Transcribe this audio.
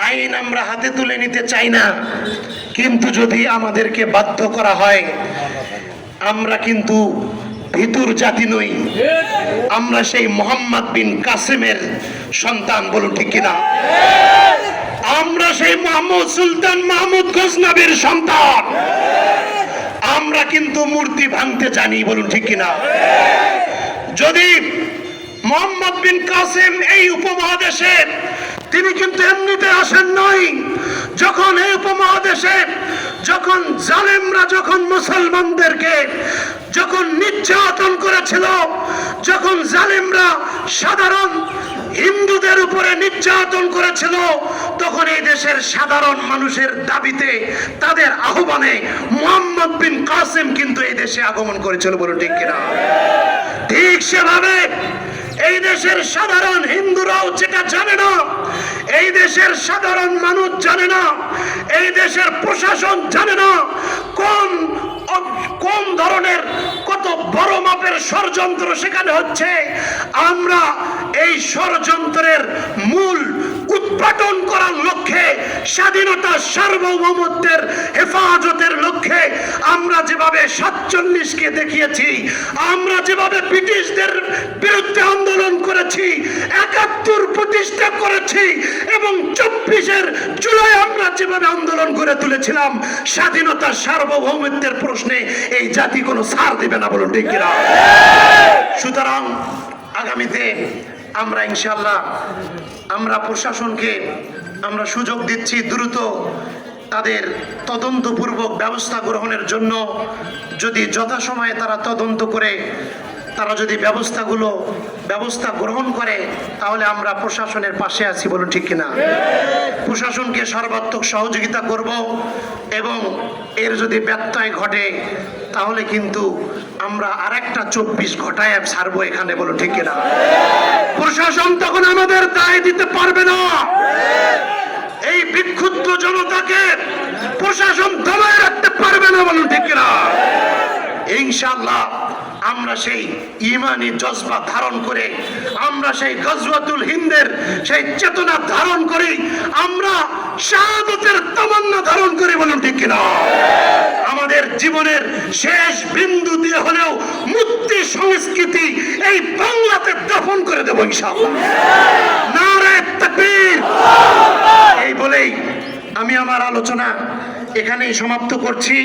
আইন আমরা হাতে তুলে নিতে চাই না, কিন্তু যদি আমাদেরকে বাধ্য করা হয়, আমরা কিন্তু ভিতুর জাতি নই, আমরা সেই মোহাম্মদ বিন কাসেমের সন্তান, বলুন ঠিক কিনা? আমরা সেই মোহাম্মদ সুলতান মাহমুদ গজনবীর সন্তান। আমরা কিন্তু মূর্তি ভাঙতে জানি, বলুন ঠিক কিনা? যদি মোহাম্মদ বিন কাসেম এই উপমহাদেশে, তিনি কিন্তু এমনিতে আসেন নাই। যখন এই উপমহাদেশে যখন জালেমরা যখন মুসলমানদেরকে যখন নির্যাতন করেছিল, যখন জালেমরা সাধারণ হিন্দুদের উপরে নির্যাতন করেছিল, তখন এই দেশের সাধারণ মানুষের দাবিতে, তাদের আহ্বানে মোহাম্মদ বিন কাসেম কিন্তু এই দেশে আগমন করেছিল, বলুন ঠিক কিনা? ঠিক সেভাবে এই দেশের সাধারণ হিন্দুরাও যেটা জানে না, এই দেশের সাধারণ মানুষ জানে না, এই দেশের প্রশাসন জানে না কোন ধরনের কত বড় মাপের ষড়যন্ত্র সেখানে হচ্ছে। আমরা এই ষড়যন্ত্রের মূল উৎপাটন করার লক্ষ্যে, স্বাধীনতা সার্বভৌমত্বের হেফাজতের লক্ষ্যে আমরা যেভাবে 47কে দেখিয়েছি, আমরা যেভাবে ব্রিটিশদের বিরুদ্ধে আন্দোলন করেছি, 71 প্রতিষ্ঠা করেছি, এবং 24 জুলাই আমরা যেভাবে আন্দোলন করে তুলেছিলাম, স্বাধীনতা সার্বভৌমত্বের প্রশ্নে এই জাতি কোনো ছাড় দিবে না, বলুন ঠিক কিনা? সুতরাং আগামীতে আমরা ইনশাআল্লাহ আমরা প্রশাসনকে আমরা সুযোগ দিচ্ছি দ্রুত তাদের তদন্তপূর্বক ব্যবস্থা গ্রহণের জন্য। যদি যথাসময়ে তারা তদন্ত করে তারা যদি ব্যবস্থা গ্রহণ করে, তাহলে আমরা প্রশাসনের পাশে আছি, বলুন ঠিক কিনা? প্রশাসনকে সর্বাত্মক সহযোগিতা করব, এবং এর যদি ব্যত্যয় ঘটে তাহলে কিন্তু আমরা আরেকটা 24 ঘটায় ছাড়বো এখানে, বলুন ঠিক কিনা? প্রশাসন তখন আমাদের দায় দিতে পারবে না। এই বিক্ষুব্ধ জনতাকে প্রশাসন দমায় রাখতে পারবে না, বলুন ঠিক কিনা? ইনশাআল্লাহ আমরা সেই ঈমানি জজবা ধারণ করে, আমরা সেই গজওয়াতুল হিন্দের সেই চেতনা ধারণ করি, আমরা শাহাদাতের তামান্না ধারণ করি, বলুন ঠিক কিনা? আমাদের জীবনের শেষ বিন্দু দিয়ে হলেও মুক্তি সংস্কৃতি এই বাংলাতে দাফন করে দেব ইনশাআল্লাহ। নারে তাকবীর! এই বলেই আমি আমার আলোচনা এখানেই সমাপ্ত করছি।